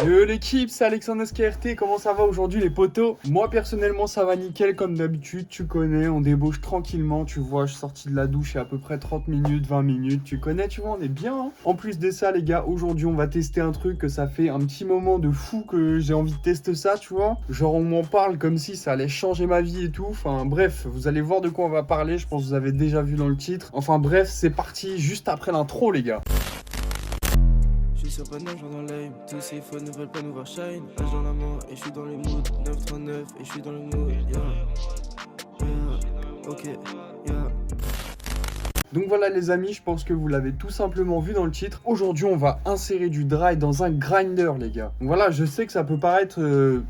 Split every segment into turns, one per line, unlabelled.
Yo l'équipe, c'est Alexandre SKRT, comment ça va aujourd'hui les potos? Moi personnellement ça va nickel comme d'habitude, tu connais, on débauche tranquillement, tu vois, je suis sorti de la douche il y a à peu près 30 minutes, 20 minutes, tu connais, tu vois, on est bien. Hein. En plus de ça les gars, aujourd'hui on va tester un truc que ça fait un petit moment de fou que j'ai envie de tester ça, tu vois. Genre on m'en parle comme si ça allait changer ma vie et tout, enfin bref, vous allez voir de quoi on va parler, je pense que vous avez déjà vu dans le titre. Enfin bref, c'est parti juste après l'intro les gars.
Je suis sur pas de genre dans l'aim, tous ces faux ne veulent pas nous voir shine. Âge dans la main et je suis dans les moods, 939 et je suis dans le mood, ok,
Donc voilà les amis, je pense que vous l'avez tout simplement vu dans le titre. Aujourd'hui on va insérer du dry dans un grinder les gars. Donc voilà, je sais que ça peut paraître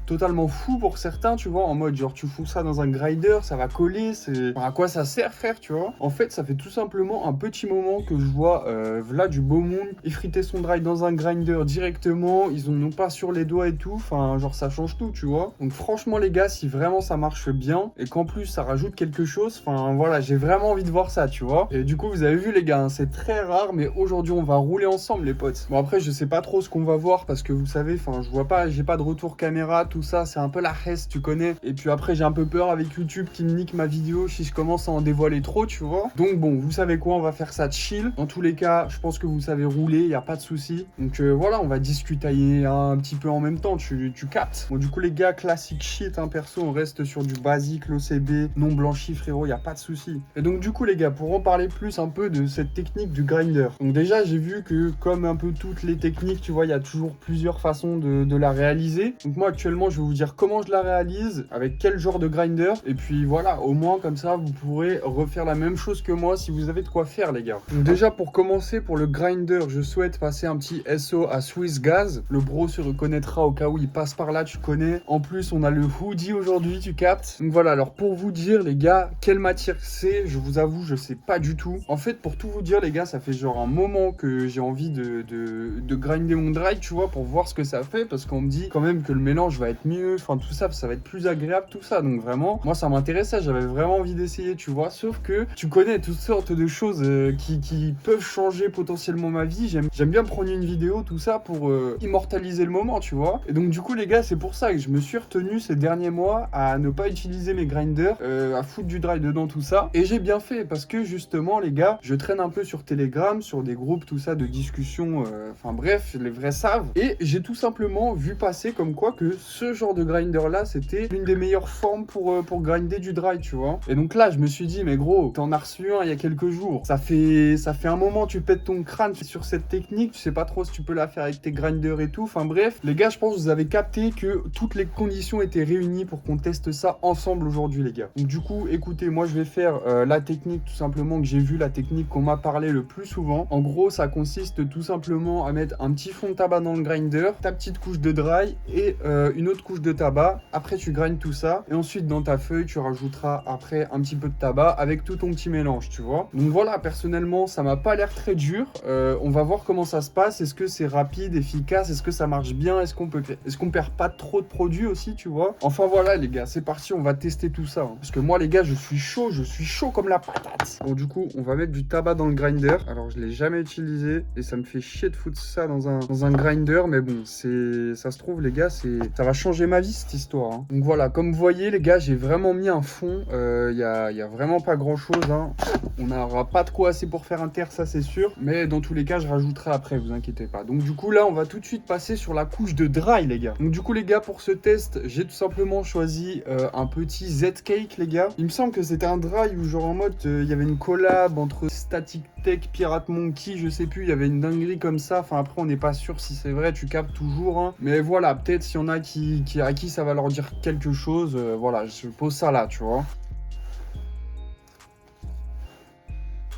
totalement fou pour certains, tu vois, en mode genre tu fous ça dans un grinder, ça va coller, c'est... Enfin, à quoi ça sert frère, tu vois? En fait ça fait tout simplement un petit moment que je vois là du beau monde effriter son dry dans un grinder directement, ils en ont pas sur les doigts et tout, enfin genre ça change tout, tu vois. Donc franchement les gars, si vraiment ça marche bien et qu'en plus ça rajoute quelque chose, enfin voilà, j'ai vraiment envie de voir ça, tu vois. Et du coup, vous avez vu les gars, hein, c'est très rare, mais aujourd'hui on va rouler ensemble les potes. Bon après, je sais pas trop ce qu'on va voir parce que vous savez, enfin je vois pas, j'ai pas de retour caméra, tout ça, c'est un peu la hesse, tu connais. Et puis après, j'ai un peu peur avec YouTube qui me nique ma vidéo si je commence à en dévoiler trop, tu vois. Donc bon, vous savez quoi, on va faire ça chill. Dans tous les cas, je pense que vous savez rouler, y a pas de souci. Donc voilà, on va discuter un petit peu en même temps, tu captes. Bon du coup les gars, classique shit, hein, perso, on reste sur du basique, l'OCB, non blanchi frérot, y a pas de souci. Et donc du coup les gars, pour en parler plus un peu de cette technique du grinder. Donc déjà j'ai vu que comme un peu toutes les techniques, tu vois, il y a toujours plusieurs façons de la réaliser. Donc moi actuellement je vais vous dire comment je la réalise, avec quel genre de grinder. Et puis voilà, au moins comme ça vous pourrez refaire la même chose que moi si vous avez de quoi faire les gars. Donc déjà pour commencer, pour le grinder, je souhaite passer un petit SO à Swiss Gaz. Le bro se reconnaîtra au cas où il passe par là, tu connais. En plus on a le hoodie aujourd'hui, tu captes. Donc voilà, alors pour vous dire les gars, quelle matière c'est, je vous avoue je sais pas du tout. En fait, pour tout vous dire, les gars, ça fait genre un moment que j'ai envie de grinder mon dry, tu vois, pour voir ce que ça fait, parce qu'on me dit quand même que le mélange va être mieux, enfin tout ça, ça va être plus agréable, tout ça. Donc vraiment, moi, ça m'intéressait, j'avais vraiment envie d'essayer, tu vois. Sauf que tu connais toutes sortes de choses qui peuvent changer potentiellement ma vie. J'aime bien prendre une vidéo, tout ça, pour immortaliser le moment, tu vois. Et donc du coup, les gars, c'est pour ça que je me suis retenu ces derniers mois à ne pas utiliser mes grinders, à foutre du dry dedans, tout ça. Et j'ai bien fait, parce que justement, les gars, je traîne un peu sur Telegram, sur des groupes, tout ça, de discussion, enfin bref, les vrais savent. Et j'ai tout simplement vu passer comme quoi que ce genre de grinder-là, c'était l'une des meilleures formes pour grinder du dry, tu vois. Et donc là, je me suis dit, mais gros, t'en as reçu un il y a quelques jours. Ça fait un moment, tu pètes ton crâne sur cette technique, tu sais pas trop si tu peux la faire avec tes grinders et tout. Enfin bref, les gars, je pense que vous avez capté que toutes les conditions étaient réunies pour qu'on teste ça ensemble aujourd'hui, les gars. Donc du coup, écoutez, moi, je vais faire la technique tout simplement que j'ai vu, la technique qu'on m'a parlé le plus souvent. En gros, ça consiste tout simplement à mettre un petit fond de tabac dans le grinder, ta petite couche de dry et une autre couche de tabac. Après, tu grindes tout ça. Et ensuite, dans ta feuille, tu rajouteras après un petit peu de tabac avec tout ton petit mélange, tu vois. Donc voilà, personnellement, ça m'a pas l'air très dur. On va voir comment ça se passe. Est-ce que c'est rapide, efficace? Est-ce que ça marche bien? Est-ce qu'on perd pas trop de produits aussi, tu vois? Enfin voilà, les gars, c'est parti. On va tester tout ça. Hein. Parce que moi, les gars, je suis chaud comme la patate. Bon, du coup, on va mettre du tabac dans le grinder. Alors, je l'ai jamais utilisé et ça me fait chier de foutre ça dans un grinder. Mais bon, ça se trouve, les gars, ça va changer ma vie, cette histoire. Hein. Donc voilà, comme vous voyez, les gars, j'ai vraiment mis un fond. Y a vraiment pas grand-chose. Hein. On n'aura pas de quoi assez pour faire un terre, ça, c'est sûr. Mais dans tous les cas, je rajouterai après, vous inquiétez pas. Donc du coup, là, on va tout de suite passer sur la couche de dry, les gars. Donc du coup, les gars, pour ce test, j'ai tout simplement choisi un petit Z-Cake, les gars. Il me semble que c'était un dry où genre en mode, il y avait une collab entre Static Tech, Pirate Monkey, je sais plus, il y avait une dinguerie comme ça. Enfin après, on n'est pas sûr si c'est vrai, tu captes toujours. Hein. Mais voilà, peut-être s'il y en a à qui ça va leur dire quelque chose, voilà, je pose ça là, tu vois.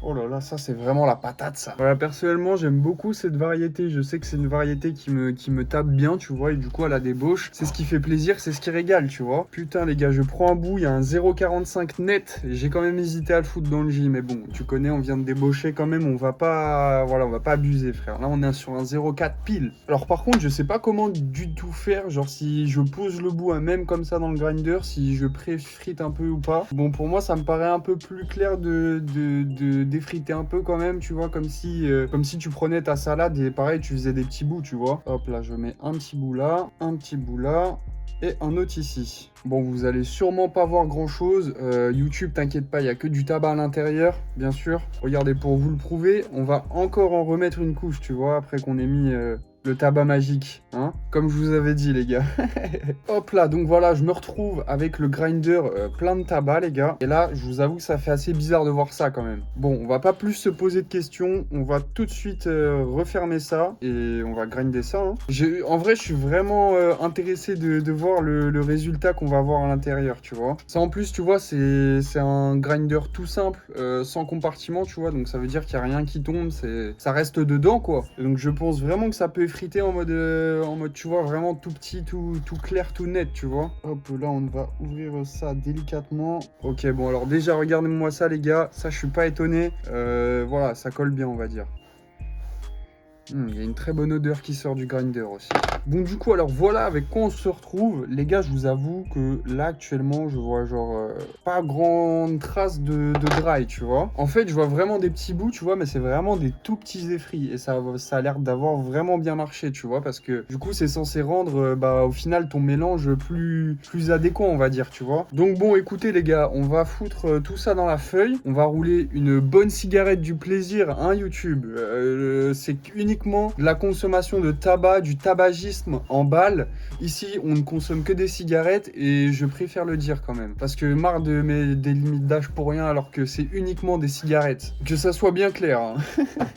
Oh là là, ça c'est vraiment la patate ça. Voilà, personnellement j'aime beaucoup cette variété. Je sais que c'est une variété qui me tape bien, tu vois. Et du coup à la débauche, c'est ce qui fait plaisir, c'est ce qui régale, tu vois. Putain les gars, je prends un bout, il y a un 0,45 net. J'ai quand même hésité à le foutre dans le J. Mais bon, tu connais, on vient de débaucher quand même. On va pas abuser frère. Là on est sur un 0,4 pile. Alors par contre je sais pas comment du tout faire. Genre si je pose le bout à même comme ça dans le grinder, si je pré-frite un peu ou pas. Bon pour moi ça me paraît un peu plus clair de défriter un peu quand même, tu vois, comme si tu prenais ta salade et pareil, tu faisais des petits bouts, tu vois. Hop là, je mets un petit bout là, un petit bout là. Et un autre ici. Bon, vous allez sûrement pas voir grand chose. YouTube, t'inquiète pas, il y a que du tabac à l'intérieur, bien sûr. Regardez, pour vous le prouver, on va encore en remettre une couche, tu vois, après qu'on ait mis le tabac magique, hein, comme je vous avais dit, les gars. Hop là, donc voilà, je me retrouve avec le grinder plein de tabac, les gars. Et là, je vous avoue que ça fait assez bizarre de voir ça quand même. Bon, on va pas plus se poser de questions. On va tout de suite refermer ça et on va grinder ça. Hein. En vrai, je suis vraiment intéressé de voir le résultat qu'on va avoir à l'intérieur, tu vois. Ça, en plus, tu vois, c'est un grinder tout simple, sans compartiment, tu vois. Donc, ça veut dire qu'il n'y a rien qui tombe. Ça reste dedans, quoi. Et donc, je pense vraiment que ça peut effriter en mode, tu vois, vraiment tout petit, tout clair, tout net, tu vois. Hop, là, on va ouvrir ça délicatement. Ok, bon, alors déjà, regardez-moi ça, les gars. Ça, je suis pas étonné. Voilà, ça colle bien, on va dire. Il y a une très bonne odeur qui sort du grinder aussi. Bon, du coup, alors voilà avec quoi on se retrouve. Les gars, je vous avoue que là, actuellement, je vois genre pas grande trace de dry, tu vois. En fait, je vois vraiment des petits bouts, tu vois, mais c'est vraiment des tout petits effrits. Et ça a l'air d'avoir vraiment bien marché, tu vois, parce que du coup, c'est censé rendre, au final, ton mélange plus adéquat, on va dire, tu vois. Donc bon, écoutez, les gars, on va foutre tout ça dans la feuille. On va rouler une bonne cigarette du plaisir, hein, YouTube. C'est uniquement de la consommation de tabac, du tabagisme en balle. Ici, on ne consomme que des cigarettes et je préfère le dire quand même. Parce que marre des limites d'âge pour rien alors que c'est uniquement des cigarettes. Que ça soit bien clair. Hein.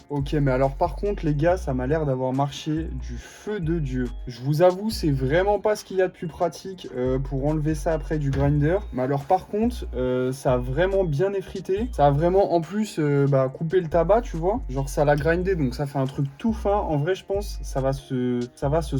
Ok, mais alors par contre, les gars, ça m'a l'air d'avoir marché du feu de Dieu. Je vous avoue, c'est vraiment pas ce qu'il y a de plus pratique pour enlever ça après du grinder. Mais alors par contre, ça a vraiment bien effrité. Ça a vraiment en plus coupé le tabac, tu vois. Genre ça l'a grindé, donc ça fait un truc tout fin. En vrai, je pense ça va se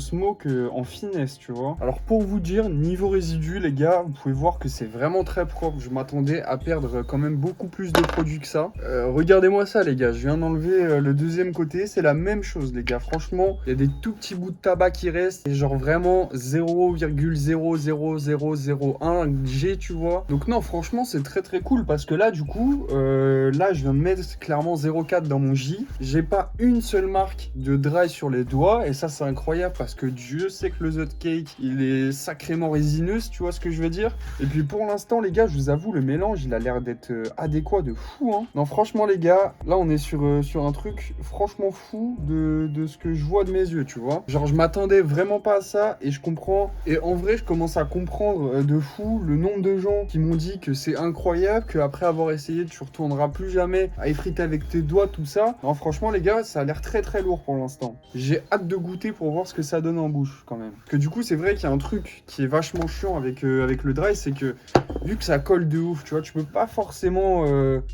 smoke en finesse, tu vois. Alors pour vous dire, niveau résidu, les gars, vous pouvez voir que c'est vraiment très propre. Je m'attendais à perdre quand même beaucoup plus de produits que ça. Regardez-moi ça, les gars. Je viens d'enlever le deuxième côté. C'est la même chose, les gars. Franchement, il y a des tout petits bouts de tabac qui restent. Et genre vraiment 0,00001 G, tu vois. Donc non, franchement, c'est très très cool. Parce que là, du coup, là, je viens de mettre clairement 0,4 dans mon J. J'ai pas une seule marque de dry sur les doigts. Et ça, c'est incroyable parce que Dieu sait que le Zot Cake, il est sacrément résineux, si tu vois ce que je veux dire. Et puis pour l'instant, les gars, je vous avoue, le mélange, il a l'air d'être adéquat de fou, hein. Non, franchement, les gars, là, on est sur un truc franchement fou de ce que je vois de mes yeux, tu vois. Genre, je m'attendais vraiment pas à ça et je comprends. Et en vrai, je commence à comprendre de fou le nombre de gens qui m'ont dit que c'est incroyable, qu'après avoir essayé, tu retourneras plus jamais à effriter avec tes doigts, tout ça. Non, franchement, les gars, ça a l'air très très lourd pour l'instant. J'ai hâte de goûter pour voir ce que ça donne en bouche, quand même. Parce que du coup, c'est vrai qu'il y a un truc qui est vachement chiant avec le dry, c'est que vu que ça colle de ouf, tu vois, tu peux pas forcément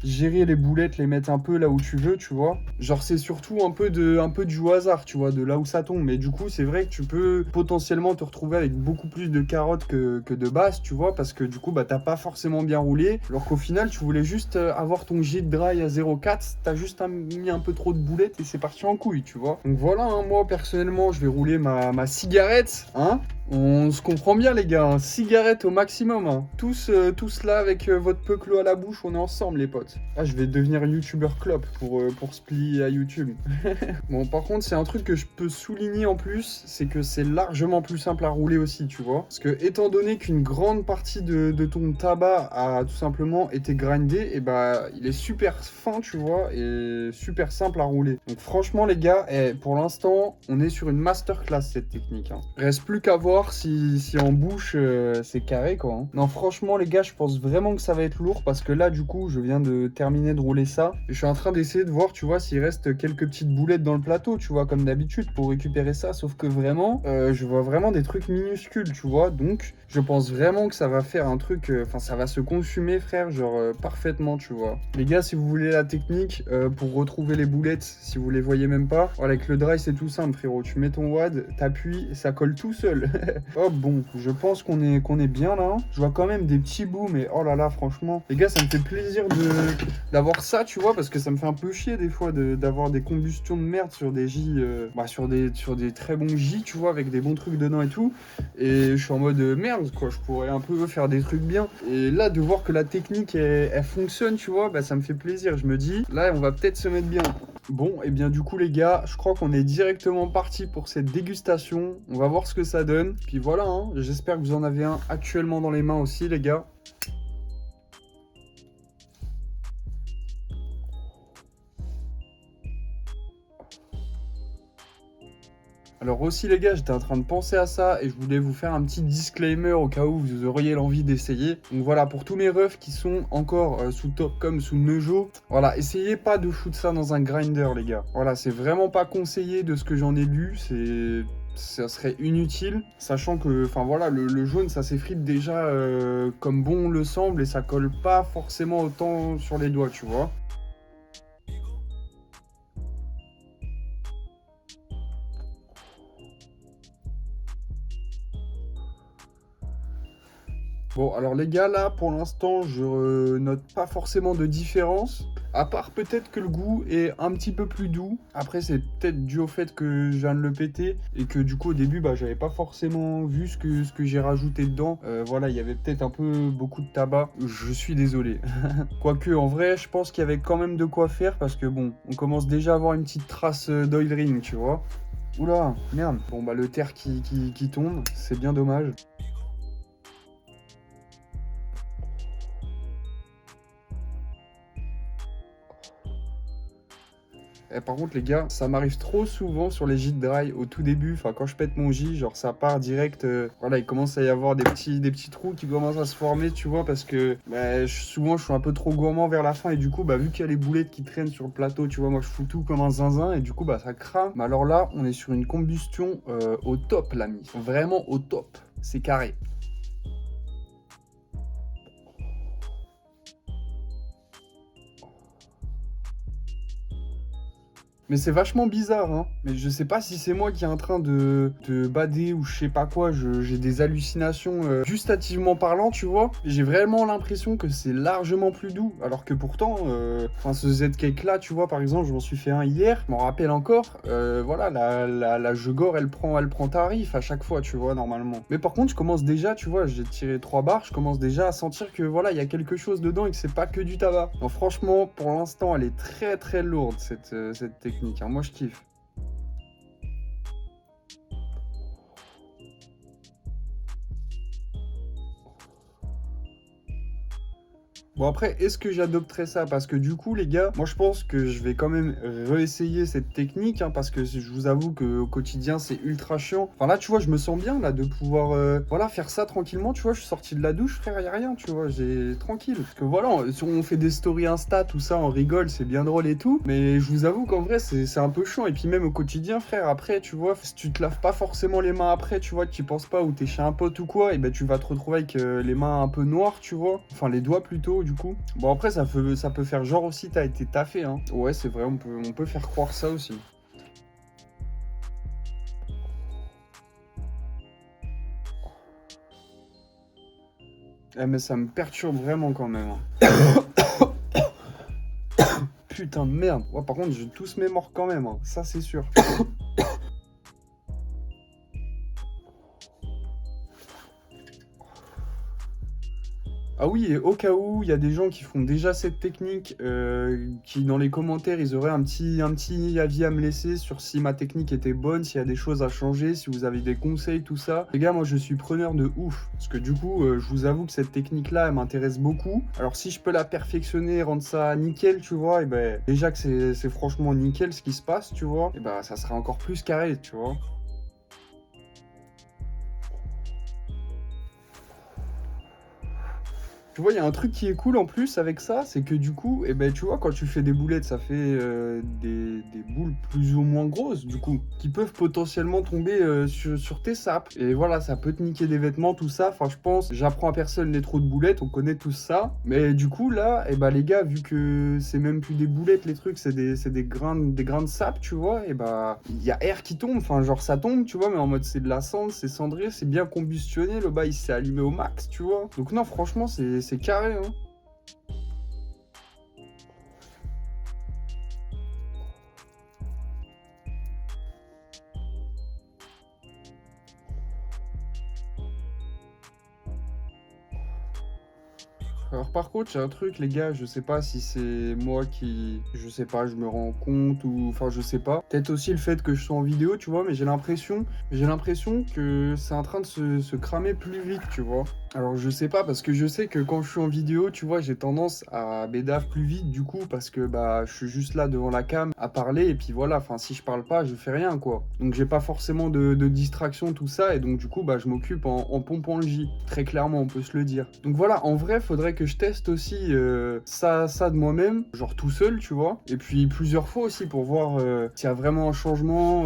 gérer les boulettes, les mettre un peu là où tu veux, tu vois. Genre, c'est surtout un peu du hasard, tu vois, de là où ça tombe. Mais du coup, c'est vrai que tu peux potentiellement te retrouver avec beaucoup plus de carottes que de base, tu vois, parce que du coup, t'as pas forcément bien roulé. Alors qu'au final, tu voulais juste avoir ton jet de dry à 0,4, t'as juste mis un peu trop de boulettes et c'est parti en couille, tu vois. Donc voilà, hein, moi, personnellement, je vais rouler ma cigarette, hein. On se comprend bien, les gars, hein. Cigarette au maximum, hein. Tous là avec votre peuclo à la bouche, on est ensemble, les potes. Ah, je vais devenir youtubeur clope pour se plier à YouTube. Bon, par contre, c'est un truc que je peux souligner en plus, c'est que c'est largement plus simple à rouler aussi, tu vois. Parce que, étant donné qu'une grande partie de ton tabac a tout simplement été grindé, et il est super fin, tu vois, et super simple à rouler. Donc, franchement, les gars, pour l'instant, on est sur une masterclass, cette technique, hein. Reste plus qu'à voir si en bouche c'est carré, quoi, hein. Non, franchement, les gars, je pense vraiment que ça va être lourd parce que là, du coup, je viens de terminer de rouler ça et je suis en train d'essayer de voir, tu vois, s'il reste quelques petites boulettes dans le plateau, tu vois, comme d'habitude pour récupérer ça. Sauf que vraiment, je vois vraiment des trucs minuscules, tu vois. Donc, je pense vraiment que ça va faire un truc, ça va se consumer, frère, genre parfaitement, tu vois. Les gars, si vous voulez la technique pour retrouver les boulettes, si vous les voyez même pas, voilà, avec le dry, c'est tout simple, frérot. Tu mets ton wad, t'appuies, ça colle tout seul. Hop, bon, je pense qu'on est bien là. Je vois quand même des petits bouts, mais oh là là, franchement. Les gars, ça me fait plaisir d'avoir ça, tu vois, parce que ça me fait un peu chier des fois d'avoir des combustions de merde sur des J, sur des très bons J, tu vois, avec des bons trucs dedans et tout. Et je suis en mode merde, quoi, je pourrais un peu faire des trucs bien. Et là, de voir que la technique, elle fonctionne, tu vois, bah ça me fait plaisir. Je me dis, là, on va peut-être se mettre bien. Bon, et bien du coup les gars, je crois qu'on est directement parti pour cette dégustation. On va voir ce que ça donne. Puis voilà, hein, j'espère que vous en avez un actuellement dans les mains aussi les gars. Alors aussi les gars, j'étais en train de penser à ça et je voulais vous faire un petit disclaimer au cas où vous auriez l'envie d'essayer. Donc voilà, pour tous mes refs qui sont encore sous Top comme sous Nejo, voilà, essayez pas de foutre ça dans un grinder les gars. Voilà, c'est vraiment pas conseillé de ce que j'en ai lu, ça serait inutile, sachant que, enfin voilà, le jaune ça s'effrite déjà comme bon le semble et ça colle pas forcément autant sur les doigts, tu vois. Bon, alors les gars, là, pour l'instant, je note pas forcément de différence. À part peut-être que le goût est un petit peu plus doux. Après, c'est peut-être dû au fait que je viens de le péter et que du coup, au début, bah, j'avais pas forcément vu ce que j'ai rajouté dedans. Voilà, il y avait peut-être un peu beaucoup de tabac. Je suis désolé. Quoique, en vrai, je pense qu'il y avait quand même de quoi faire parce que bon, on commence déjà à avoir une petite trace d'oil ring, tu vois. Oula, merde. Bon, bah, le terre qui tombe, c'est bien dommage. Par contre les gars, ça m'arrive trop souvent sur les gîtes dry au tout début, enfin quand je pète mon J, genre ça part direct, voilà, il commence à y avoir des petits trous qui commencent à se former, tu vois, parce que bah, souvent je suis un peu trop gourmand vers la fin et du coup, bah vu qu'il y a les boulettes qui traînent sur le plateau, tu vois, moi je fous tout comme un zinzin et du coup, bah ça crame. Mais alors là, on est sur une combustion au top, l'ami, vraiment au top, c'est carré. Mais c'est vachement bizarre, hein. Mais je sais pas si c'est moi qui est en train de bader ou je sais pas quoi. J'ai des hallucinations gustativement parlant, tu vois. J'ai vraiment l'impression que c'est largement plus doux. Alors que pourtant, enfin ce Z-Cake là, tu vois, par exemple, je m'en suis fait un hier. Je m'en rappelle encore. Voilà, la Jegor, elle prend tarif à chaque fois, tu vois, normalement. Mais par contre, je commence déjà, tu vois, j'ai tiré 3 barres. Je commence déjà à sentir que voilà, il y a quelque chose dedans et que c'est pas que du tabac. Donc franchement, pour l'instant, elle est très très lourde cette technique. Hein. Moi, je kiffe. Bon après, est-ce que j'adopterais ça? Parce que du coup, les gars, moi je pense que je vais quand même réessayer cette technique, hein, parce que je vous avoue qu'au quotidien, c'est ultra chiant. Enfin là, tu vois, je me sens bien là de pouvoir voilà, faire ça tranquillement, tu vois, je suis sorti de la douche, frère, y a rien, tu vois, j'ai tranquille. Parce que voilà, si on fait des stories Insta, tout ça, on rigole, c'est bien drôle et tout, mais je vous avoue qu'en vrai, c'est un peu chiant. Et puis même au quotidien, frère, après, tu vois, si tu te laves pas forcément les mains après, tu vois, que tu y penses pas, ou t'es chez un pote ou quoi, et ben tu vas te retrouver avec les mains un peu noires, tu vois, enfin les doigts plutôt, du coup. Bon, après, ça peut faire genre aussi, t'as été taffé, hein. Ouais, c'est vrai, on peut faire croire ça aussi. Eh, mais ça me perturbe vraiment quand même. Hein. Putain de merde. Ouais, par contre, j'ai tous mes morts quand même, hein. Ça, c'est sûr. Ah oui, et au cas où il y a des gens qui font déjà cette technique, qui dans les commentaires ils auraient un petit avis à me laisser sur si ma technique était bonne, s'il y a des choses à changer, si vous avez des conseils, tout ça. Les gars, moi je suis preneur de ouf, parce que du coup, je vous avoue que cette technique-là, elle m'intéresse beaucoup. Alors si je peux la perfectionner, rendre ça nickel, tu vois, et ben déjà que c'est franchement nickel ce qui se passe, tu vois, et ben ça sera encore plus carré, tu vois. Tu vois, il y a un truc qui est cool en plus avec ça, c'est que du coup, eh ben, tu vois, quand tu fais des boulettes, ça fait des boules plus ou moins grosses, du coup, qui peuvent potentiellement tomber sur tes sapes. Et voilà, ça peut te niquer des vêtements, tout ça. Enfin, je pense, j'apprends à personne les trous de boulettes, on connaît tous ça. Mais du coup, là, eh ben, les gars, vu que c'est même plus des boulettes, les trucs, c'est des grains de sable, tu vois, et bah, il y a air qui tombe, enfin, genre, ça tombe, tu vois, mais en mode, c'est de la cendre, c'est cendré, c'est bien combustionné, le bas, il s'est allumé au max, tu vois. Donc non, franchement, c'est carré, hein. Alors par contre, j'ai un truc les gars, je sais pas si c'est moi qui, je sais pas, je me rends compte ou, enfin je sais pas. Peut-être aussi le fait que je sois en vidéo, tu vois, mais j'ai l'impression que c'est en train de se cramer plus vite, tu vois. Alors je sais pas parce que je sais que quand je suis en vidéo, tu vois, j'ai tendance à bédave plus vite du coup parce que bah je suis juste là devant la cam à parler et puis voilà, enfin si je parle pas, je fais rien quoi. Donc j'ai pas forcément de distraction tout ça et donc du coup bah je m'occupe en pompant le J. Très clairement, on peut se le dire. Donc voilà, en vrai, faudrait que je teste aussi ça de moi-même, genre tout seul, tu vois. Et puis plusieurs fois aussi pour voir s'il y a vraiment un changement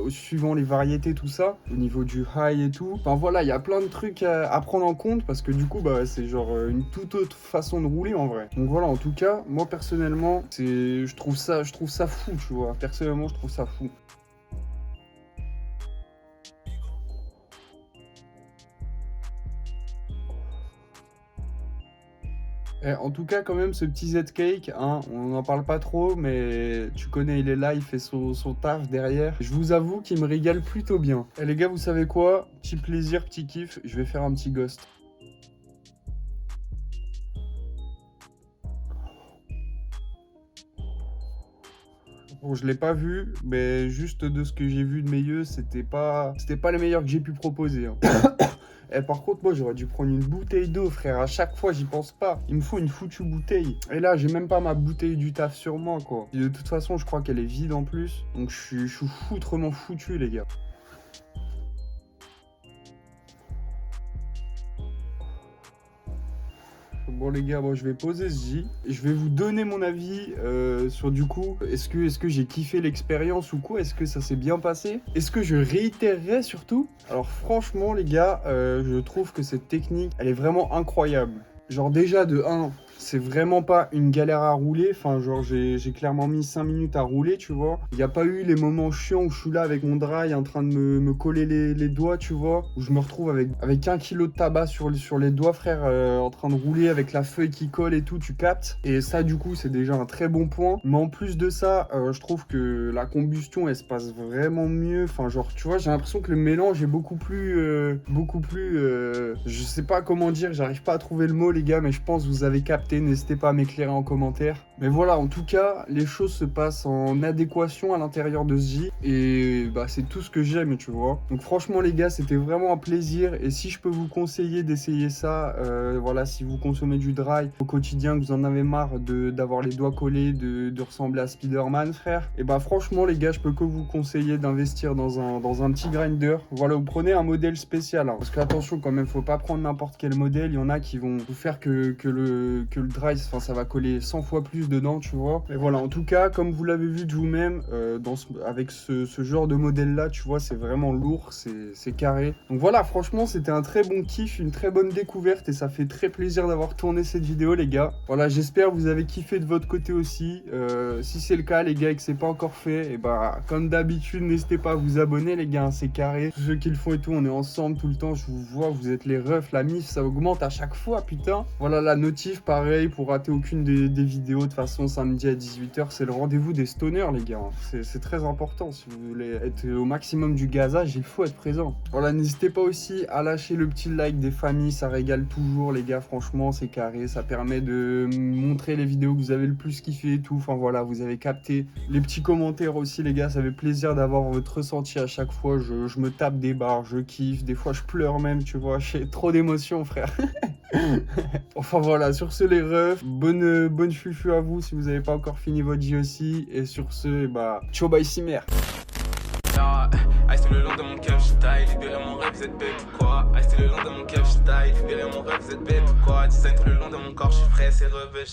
suivant les variétés, tout ça, au niveau du high et tout. Enfin voilà, il y a plein de trucs à prendre en compte parce que du coup, bah c'est genre une toute autre façon de rouler en vrai. Donc voilà, en tout cas, moi personnellement, je trouve ça fou, tu vois. Personnellement, je trouve ça fou. En tout cas, quand même, ce petit Z-Cake, hein, on n'en parle pas trop, mais tu connais, il est là, il fait son taf derrière. Je vous avoue qu'il me régale plutôt bien. Et les gars, vous savez quoi? Petit plaisir, petit kiff, je vais faire un petit ghost. Bon, je l'ai pas vu, mais juste de ce que j'ai vu de mes yeux, c'était pas les meilleurs que j'ai pu proposer, hein. Et par contre, moi, j'aurais dû prendre une bouteille d'eau, frère. À chaque fois, j'y pense pas. Il me faut une foutue bouteille. Et là, j'ai même pas ma bouteille du taf sur moi, quoi. Et de toute façon, je crois qu'elle est vide en plus. Donc, je suis foutrement foutu, les gars. Bon les gars, moi je vais poser ce J et je vais vous donner mon avis sur du coup, est-ce que j'ai kiffé l'expérience ou quoi? Est-ce que ça s'est bien passé? Est-ce que je réitérerais surtout? Alors franchement les gars, je trouve que cette technique, elle est vraiment incroyable. Genre déjà de 1, c'est vraiment pas une galère à rouler. Enfin genre j'ai clairement mis 5 minutes à rouler, tu vois. Il n'y a pas eu les moments chiants où je suis là avec mon dry en train de me coller les doigts, tu vois. Où je me retrouve avec 1 kilo de tabac sur les doigts, frère, en train de rouler avec la feuille qui colle et tout, tu captes. Et ça du coup c'est déjà un très bon point. Mais en plus de ça, je trouve que la combustion elle se passe vraiment mieux. Enfin genre tu vois, j'ai l'impression que le mélange est beaucoup plus je sais pas comment dire, j'arrive pas à trouver le mot les gars, mais je pense que vous avez capté, n'hésitez pas à m'éclairer en commentaire. Mais voilà, en tout cas, les choses se passent en adéquation à l'intérieur de ce J, et bah c'est tout ce que j'aime, tu vois. Donc franchement les gars, c'était vraiment un plaisir, et si je peux vous conseiller d'essayer ça, voilà, si vous consommez du dry au quotidien, que vous en avez marre d'avoir les doigts collés, de ressembler à Spider-Man, frère, et bah franchement les gars, je peux que vous conseiller d'investir dans un petit grinder. Voilà, vous prenez un modèle spécial, hein, parce que attention quand même, faut pas prendre n'importe quel modèle, il y en a qui vont vous faire que le dry, enfin ça va coller 100 fois plus dedans, tu vois. Et voilà, en tout cas, comme vous l'avez vu de vous-même, avec ce genre de modèle là, tu vois, c'est vraiment lourd, c'est carré. Donc voilà, franchement, c'était un très bon kiff, une très bonne découverte, et ça fait très plaisir d'avoir tourné cette vidéo, les gars. Voilà, j'espère que vous avez kiffé de votre côté aussi. Si c'est le cas, les gars, et que c'est pas encore fait, et bah, comme d'habitude, n'hésitez pas à vous abonner, les gars, c'est carré. Tous ceux qui le font et tout, on est ensemble tout le temps, je vous vois, vous êtes les refs, la mif, ça augmente à chaque fois, putain. Voilà, la notif, pareil, pour rater aucune des vidéos. De toute façon, samedi à 18h, c'est le rendez-vous des stoners, les gars. C'est très important. Si vous voulez être au maximum du gazage, il faut être présent. Voilà, n'hésitez pas aussi à lâcher le petit like des familles, ça régale toujours, les gars. Franchement, c'est carré. Ça permet de montrer les vidéos que vous avez le plus kiffé et tout. Enfin, voilà, vous avez capté. Les petits commentaires aussi, les gars, ça fait plaisir d'avoir votre ressenti à chaque fois. Je me tape des barres, je kiffe. Des fois, je pleure même, tu vois. J'ai trop d'émotions, frère. Enfin voilà, sur ce les refs, bonne fufu à vous si vous n'avez pas encore fini votre J aussi. Et sur ce, bah, ciao bye cimer.
Le long de mon cœur, je taille.
libérer mon rêve, ZB, quoi. Rester le long de mon cap, style, libérer mon rêve, ZB, quoi. Design tout le long de mon corps, je suis frais, c'est rebeu,